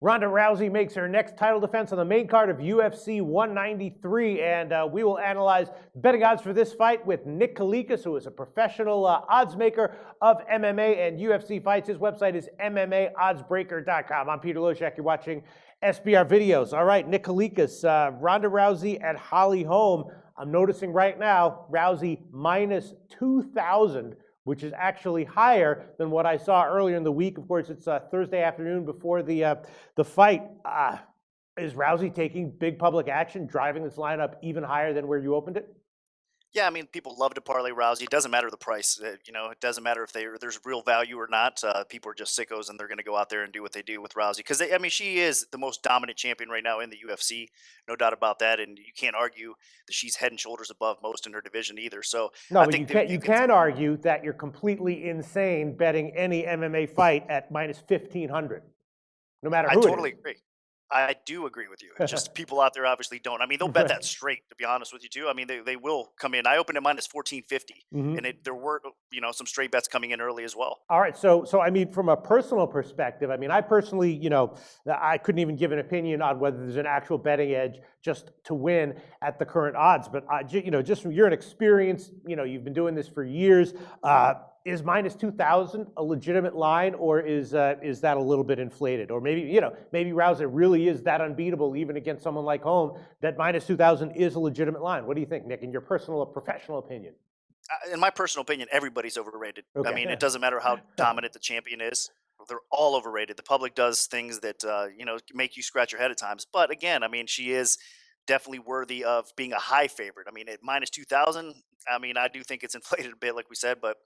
Ronda Rousey makes her next title defense on the main card of UFC 193, and we will analyze betting odds for this fight with Nick Kalikas, who is a professional odds maker of MMA and UFC fights. His website is MMAoddsbreaker.com. I'm Peter Loshak. You're watching SBR Videos. All right, Nick Kalikas, Ronda Rousey and Holly Holm. I'm noticing right now, Rousey minus 2,000, which is actually higher than what I saw earlier in the week. Of course, it's Thursday afternoon before the fight. Is Rousey taking big public action, driving this lineup even higher than where you opened it? Yeah, I mean, people love to parlay Rousey. It doesn't matter the price. It doesn't matter if there's real value or not. People are just sickos, and they're going to go out there and do what they do with Rousey because I mean, she is the most dominant champion right now in the UFC, no doubt about that. And you can't argue that she's head and shoulders above most in her division either. So No, I but you think that can't. You can argue that you're completely insane betting any MMA fight at minus 1,500, no matter I who it totally is. agree. I do agree with you. It's just people out there obviously don't. I mean, they'll bet that Right. straight. To be honest with you, too. I mean, they will come in. I opened at minus 1450, and Mhm. there were some straight bets coming in early as well. All right, so I mean, from a personal perspective, I mean, I personally, I couldn't even give an opinion on whether there's an actual betting edge just to win at the current odds. But just from you're an experienced, you've been doing this for years. Is minus 2,000 a legitimate line, or is that a little bit inflated? Or maybe Rousey really is that unbeatable, even against someone like Holm, that minus 2,000 is a legitimate line. What do you think, Nick, in your personal, professional opinion? In my personal opinion, everybody's overrated. I mean, Okay. it doesn't matter how dominant the champion is; they're all overrated. The public does things that make you scratch your head at times. But again, I mean, she is definitely worthy of being a high favorite. I mean, at minus 2,000, I mean, I do think it's inflated a bit, like we said, but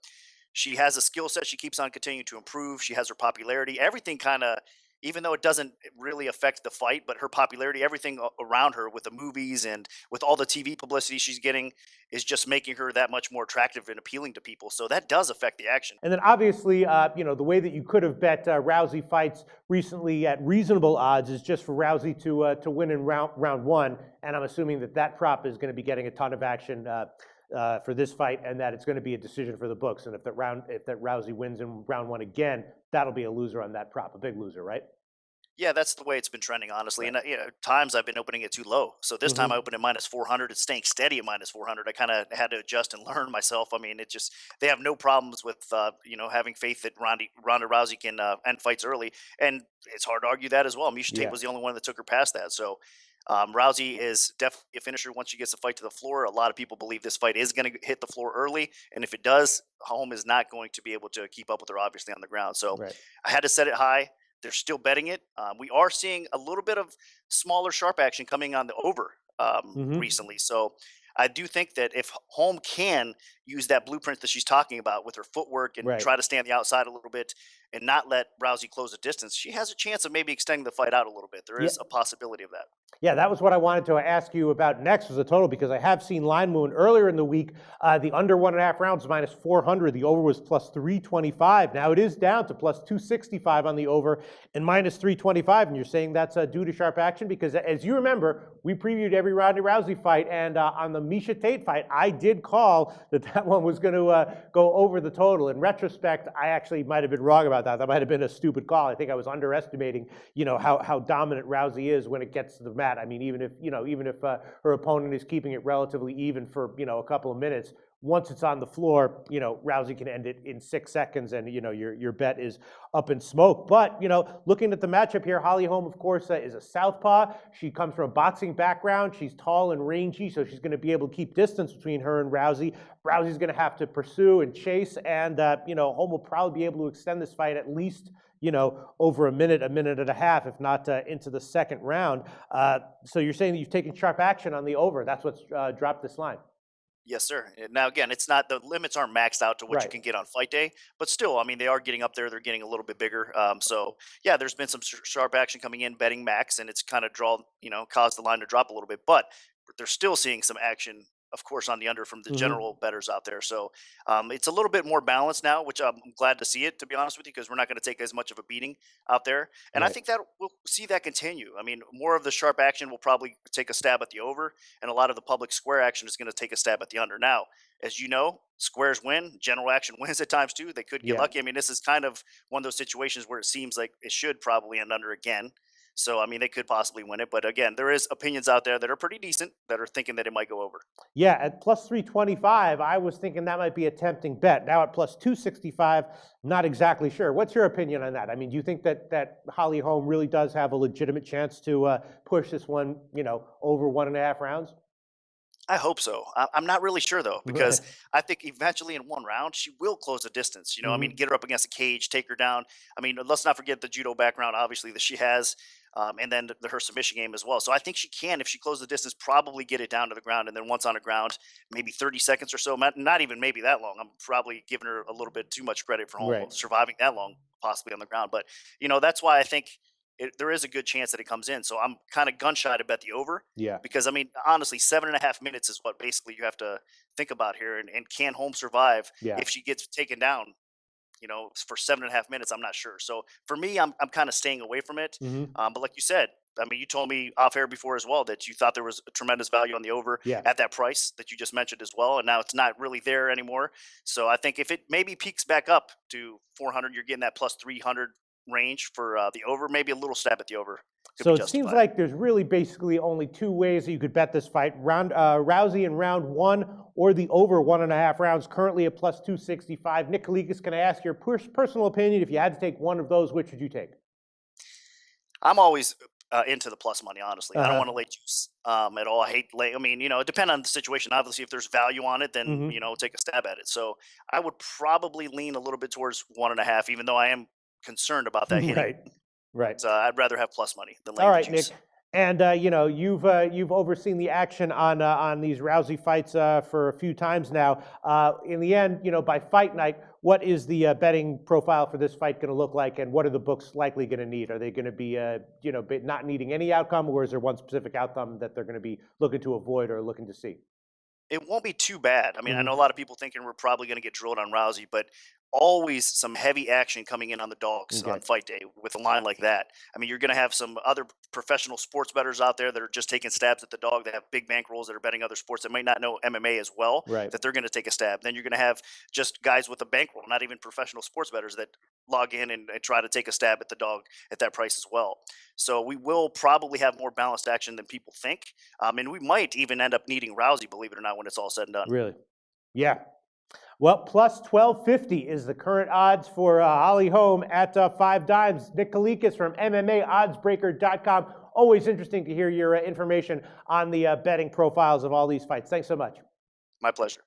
she has a skill set. She keeps on continuing to improve. She has her popularity. Everything kind of, even though it doesn't really affect the fight, but her popularity, everything around her with the movies and with all the TV publicity she's getting is just making her that much more attractive and appealing to people. So that does affect the action. And then obviously, the way that you could have bet Rousey fights recently at reasonable odds is just for Rousey to win in round one. And I'm assuming that prop is going to be getting a ton of action for this fight, and that it's going to be a decision for the books. And if that Rousey wins in round one again, that'll be a loser on that prop, a big loser, right? Yeah, that's the way it's been trending, honestly. Right. And times I've been opening it too low. So this time I Hmm. opened at minus 400. It's staying steady at minus 400. I kind of had to adjust and learn myself. I mean, it just they have no problems with having faith that Ronda Rousey can end fights early, and it's hard to argue that as well. Misha Tate Yeah. was the only one that took her past that. So Rousey is definitely a finisher once she gets the fight to the floor. A lot of people believe this fight is going to hit the floor early, and if it does, Holm is not going to be able to keep up with her obviously on the ground. So Right. I had to set it high. They're still betting it. We are seeing a little bit of smaller sharp action coming on the over Hmm. recently. So I do think that if Holm can use that blueprint that she's talking about with her footwork and Right. try to stay on the outside a little bit and not let Rousey close the distance, she has a chance of maybe extending the fight out a little bit. There Yeah. is a possibility of that. Yeah, that was what I wanted to ask you about next was the total, because I have seen line moving earlier in the week. The under 1.5 rounds minus 400. The over was plus 325. Now it is down to plus 265 on the over and minus 325. And you're saying that's due to sharp action? Because as you remember, we previewed every Ronda Rousey fight, and on the Misha Tate fight, I did call that one was going to go over the total. In retrospect, I actually might have been wrong about that. That might have been a stupid call. I think I was underestimating, how dominant Rousey is when it gets to the mat. I mean, even if her opponent is keeping it relatively even for a couple of minutes, once it's on the floor, Rousey can end it in 6 seconds, and your bet is up in smoke. But looking at the matchup here, Holly Holm, of course, is a southpaw. She comes from a boxing background. She's tall and rangy, so she's going to be able to keep distance between her and Rousey. Rousey's going to have to pursue and chase, and Holm will probably be able to extend this fight at least over a minute and a half, if not into the second round. So you're saying that you've taken sharp action on the over. That's what's dropped this line. Yes, sir. Now, again, it's not the limits aren't maxed out to what you Right. can get on fight day, but still, I mean, they are getting up there. They're getting a little bit bigger. So, yeah, there's been some sharp action coming in, betting max, and it's kind of caused the line to drop a little bit. But they're still seeing some action, of course, on the under from the Hmm. general bettors out there. So, it's a little bit more balanced now, which I'm glad to see it, to be honest with you, because we're not going to take as much of a beating out there. And I Right. think that we'll see that continue. I mean, more of the sharp action will probably take a stab at the over, and a lot of the public square action is going to take a stab at the under. Now, as you know, squares win, general action wins at times too. They could get Yeah. lucky. I mean, this is kind of one of those situations where it seems like it should probably end under again. So, I mean, they could possibly win it. But again, there is opinions out there that are pretty decent that are thinking that it might go over. Yeah, at plus 325, I was thinking that might be a tempting bet. Now at plus 265, not exactly sure. What's your opinion on that? I mean, do you think that Holly Holm really does have a legitimate chance to push this one, over 1.5 rounds? I hope so. I'm not really sure though, because I think eventually in one round she will close the distance. I mean, Hmm. get her up against a cage, take her down. I mean, let's not forget the judo background, obviously that she has, and then her submission game as well. So I think she can, if she closes the distance, probably get it down to the ground, and then once on the ground, maybe 30 seconds or so. Not even maybe that long. I'm probably giving her a little bit too much credit for Right. surviving that long, possibly on the ground. But that's why I think there is a good chance that it comes in. So I'm kind of gun shy to bet the over, Yeah. because I mean, honestly, 7.5 minutes is what basically you have to think about here. And can Holmes survive Yeah. if she gets taken down? For 7.5 minutes, I'm not sure. So for me, I'm kind of staying away from it. Hmm. But like you said, I mean, you told me off air before as well that you thought there was a tremendous value on the over Yeah. at that price that you just mentioned as well, and now it's not really there anymore. So I think if it maybe peaks back up to 400, you're getting that plus 300 range for the over. Maybe a little stab at the over could be So it seems justified. like there's really basically only two ways that you could bet this fight: Rousey in round one, or the over 1.5 rounds. Currently at plus 265. Nick Kalikas, can I ask your personal opinion? If you had to take one of those, which would you take? I'm always into the plus money, honestly. I don't Uh want to lay juice at all. I hate lay. I mean, it depends on the situation. Obviously, if there's value on it, then huh. take a stab at it. So I would probably lean a little bit towards 1.5, even though I am concerned about that hitting. Right. Right. But I'd rather have plus money than All laying the right, Nick. juice. And you've overseen the action on these Rousey fights for a few times now. In the end, by fight night, what is the betting profile for this fight going to look like, and what are the books likely going to need? Are they going to be not needing any outcome, or is there one specific outcome that they're going to be looking to avoid or looking to see? It won't be too bad. I mean, I know a Hmm. lot of people thinking we're probably going to get drilled on Rousey, but always some heavy action coming in on the dogs Okay. on fight day with a line like that. I mean, you're going to have some other professional sports bettors out there that are just taking stabs at the dog. They have big bankrolls that are betting other sports that might not know MMA as well, Right. that they're going to take a stab. Then you're going to have just guys with a bankroll, not even professional sports bettors, that log in and try to take a stab at the dog at that price as well. So we will probably have more balanced action than people think. And we might even end up needing Rousey, believe it or not, when it's all said and done. Really? Yeah. Well, plus 1250 is the current odds for Holly Holm at 5 dimes. Nick Kalikas from MMAOddsBreaker.com. Always interesting to hear your information on the betting profiles of all these fights. Thanks so much. My pleasure.